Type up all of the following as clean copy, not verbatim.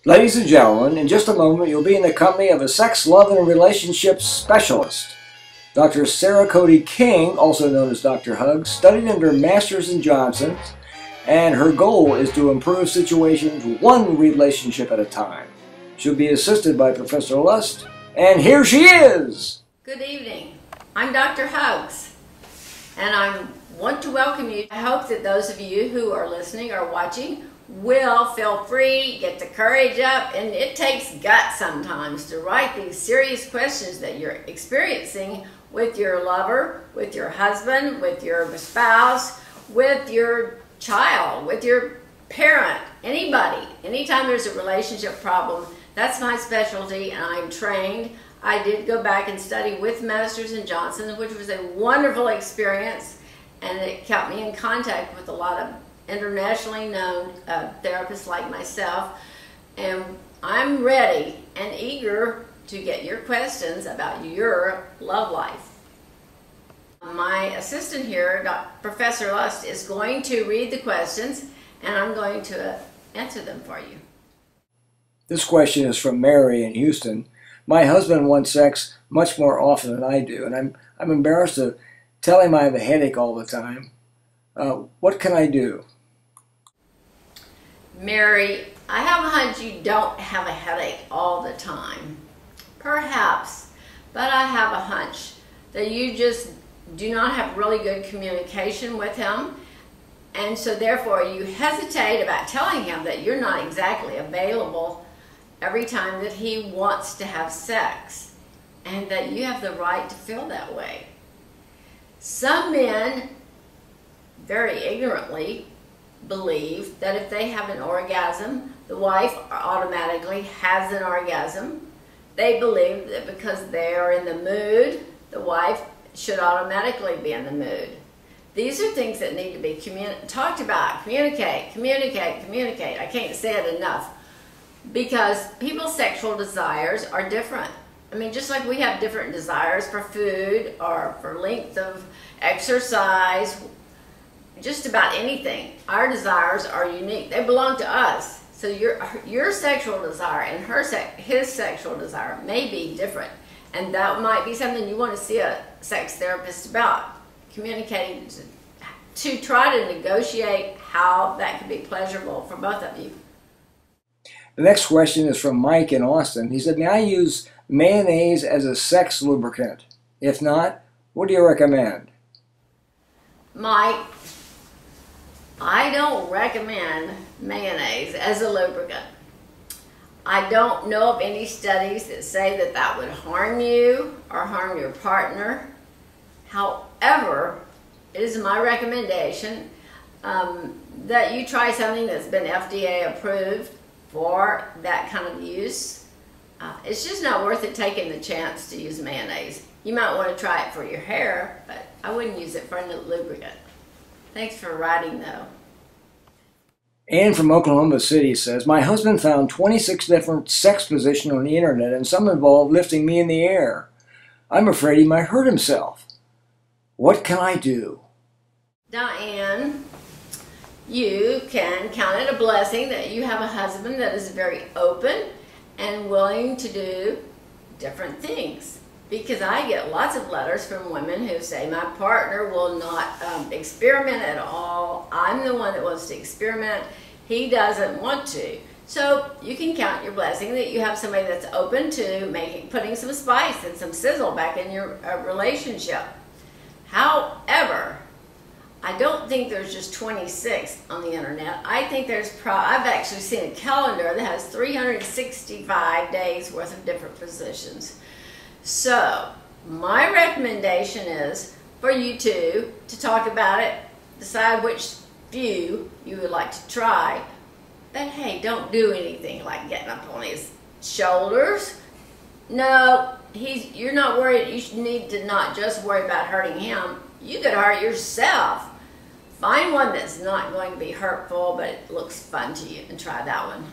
Ladies and gentlemen, in just a moment you'll be in the company of a sex, love, and relationships specialist. Dr. Sarah Cody King, also known as Dr. Hugs, studied under Masters and Johnson, and her goal is to improve situations one relationship at a time. She'll be assisted by Professor Lust, and here she is! Good evening. I'm Dr. Hugs, and I want to welcome you. I hope that those of you who are listening or watching will feel free, get the courage up, and it takes guts sometimes to write these serious questions that you're experiencing with your lover, with your husband, with your spouse, with your child, with your parent, anybody. Anytime there's a relationship problem, that's my specialty, and I'm trained. I did go back and study with Masters and Johnson, which was a wonderful experience, and it kept me in contact with a lot of internationally known therapists like myself, and I'm ready and eager to get your questions about your love life. My assistant here, Professor Lust, is going to read the questions, and I'm going to answer them for you. This question is from Mary in Houston. My husband wants sex much more often than I do, and I'm embarrassed to tell him I have a headache all the time. What can I do? Mary, I have a hunch you don't have a headache all the time. Perhaps, but I have a hunch that you just do not have really good communication with him, and so therefore you hesitate about telling him that you're not exactly available every time that he wants to have sex, and that you have the right to feel that way. Some men very ignorantly believe that if they have an orgasm, the wife automatically has an orgasm. They believe that because they are in the mood, the wife should automatically be in the mood. These are things that need to be talked about. Communicate, communicate, communicate. I can't say it enough, because people's sexual desires are different. I mean, just like we have different desires for food or for length of exercise, just about anything. Our desires are unique. They belong to us. So your sexual desire and his sexual desire may be different. And that might be something you want to see a sex therapist about. Communicating to try to negotiate how that could be pleasurable for both of you. The next question is from Mike in Austin. He said, may I use mayonnaise as a sex lubricant? If not, what do you recommend? Mike, I don't recommend mayonnaise as a lubricant. I don't know of any studies that say that that would harm you or harm your partner. However, it is my recommendation that you try something that's been FDA approved for that kind of use. It's just not worth it taking the chance to use mayonnaise. You might want to try it for your hair, but I wouldn't use it for a lubricant. Thanks for writing, though. Ann from Oklahoma City says, my husband found 26 different sex positions on the internet, and some involve lifting me in the air. I'm afraid he might hurt himself. What can I do? Diane, you can count it a blessing that you have a husband that is very open and willing to do different things. Because I get lots of letters from women who say, my partner will not experiment at all. I'm the one that wants to experiment. He doesn't want to. So you can count your blessing that you have somebody that's open to putting some spice and some sizzle back in your relationship. However, I don't think there's just 26 on the internet. I think I've actually seen a calendar that has 365 days worth of different positions. So, my recommendation is for you two to talk about it, decide which few you would like to try, but hey, don't do anything like getting up on his shoulders. No, you're not worried. You need to not just worry about hurting him. You could hurt yourself. Find one that's not going to be hurtful, but it looks fun to you, and try that one.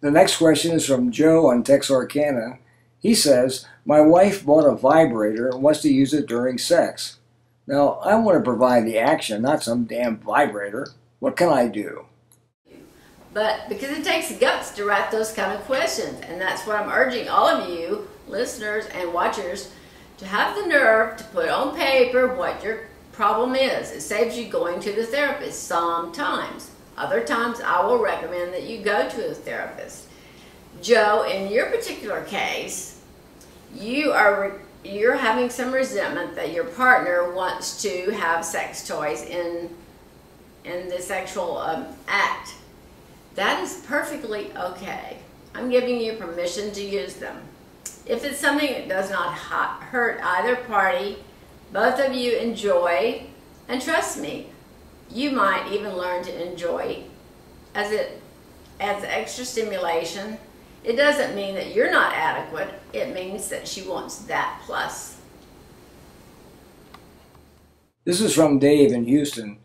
The next question is from Joe on Texarkana. He says, my wife bought a vibrator and wants to use it during sex. Now, I want to provide the action, not some damn vibrator. What can I do? But because it takes guts to write those kind of questions, and that's what I'm urging all of you, listeners and watchers, to have the nerve to put on paper what your problem is. It saves you going to the therapist sometimes. Other times I will recommend that you go to a therapist. Joe, in your particular case, you're having some resentment that your partner wants to have sex toys in the sexual act. That is perfectly okay. I'm giving you permission to use them. If it's something that does not hurt either party, both of you enjoy, and trust me, you might even learn to enjoy as extra stimulation. It doesn't mean that you're not adequate. It means that she wants that plus. This is from Dave in Houston.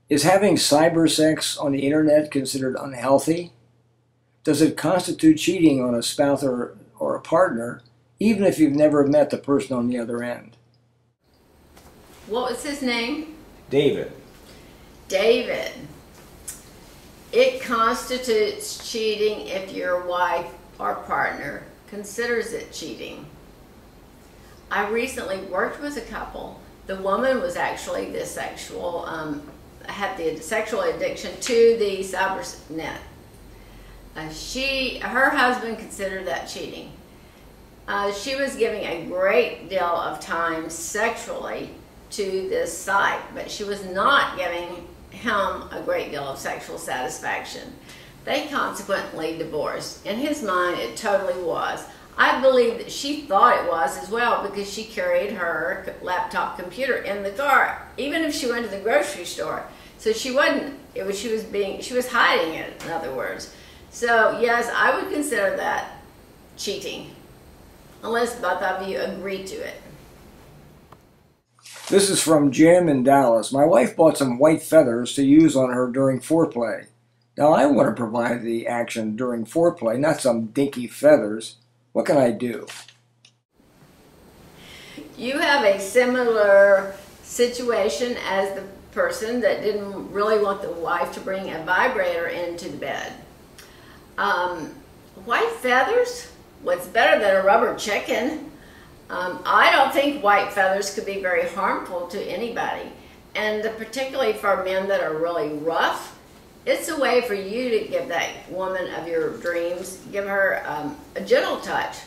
Is having cyber sex on the internet considered unhealthy? Does it constitute cheating on a spouse or a partner, even if you've never met the person on the other end? What was his name? David. David. It constitutes cheating if your wife or partner considers it cheating. I recently worked with a couple. The woman was actually the had the sexual addiction to the cyber net. Her husband considered that cheating. She was giving a great deal of time sexually to this site, but she was not giving him a great deal of sexual satisfaction. They consequently divorced. In his mind, it totally was. I believe that she thought it was as well, because she carried her laptop computer in the car, even if she went to the grocery store. So she wasn't, she was hiding it, in other words. So yes, I would consider that cheating, unless both of you agree to it. This is from Jim in Dallas. My wife bought some white feathers to use on her during foreplay. Now I want to provide the action during foreplay, not some dinky feathers. What can I do? You have a similar situation as the person that didn't really want the wife to bring a vibrator into the bed. White feathers? What's better than a rubber chicken? I don't think white feathers could be very harmful to anybody. And particularly for men that are really rough, it's a way for you to give that woman of your dreams, give her a gentle touch.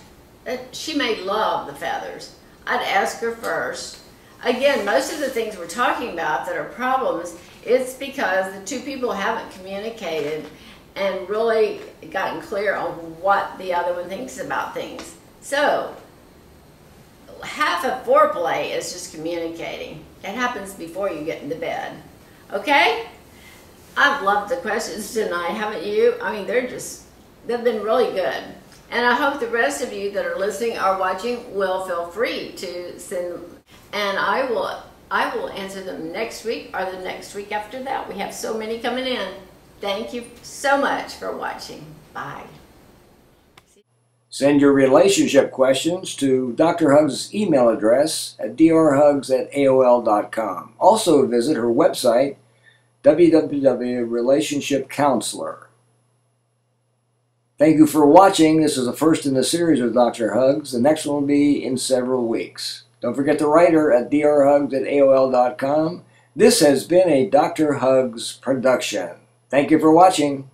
She may love the feathers. I'd ask her first. Again, most of the things we're talking about that are problems, it's because the two people haven't communicated and really gotten clear on what the other one thinks about things. So, half of foreplay is just communicating. It happens before you get into bed. Okay? I've loved the questions tonight, haven't you? I mean, they've been really good. And I hope the rest of you that are listening or watching will feel free to send them. And I will answer them next week or the next week after that. We have so many coming in. Thank you so much for watching. Bye. Send your relationship questions to Dr. Hugs' email address at drhugs@aol.com. Also visit her website, www.relationshipcounselor. Thank you for watching. This is the first in the series with Dr. Hugs. The next one will be in several weeks. Don't forget to write her at drhugs@aol.com. This has been a Dr. Hugs production. Thank you for watching.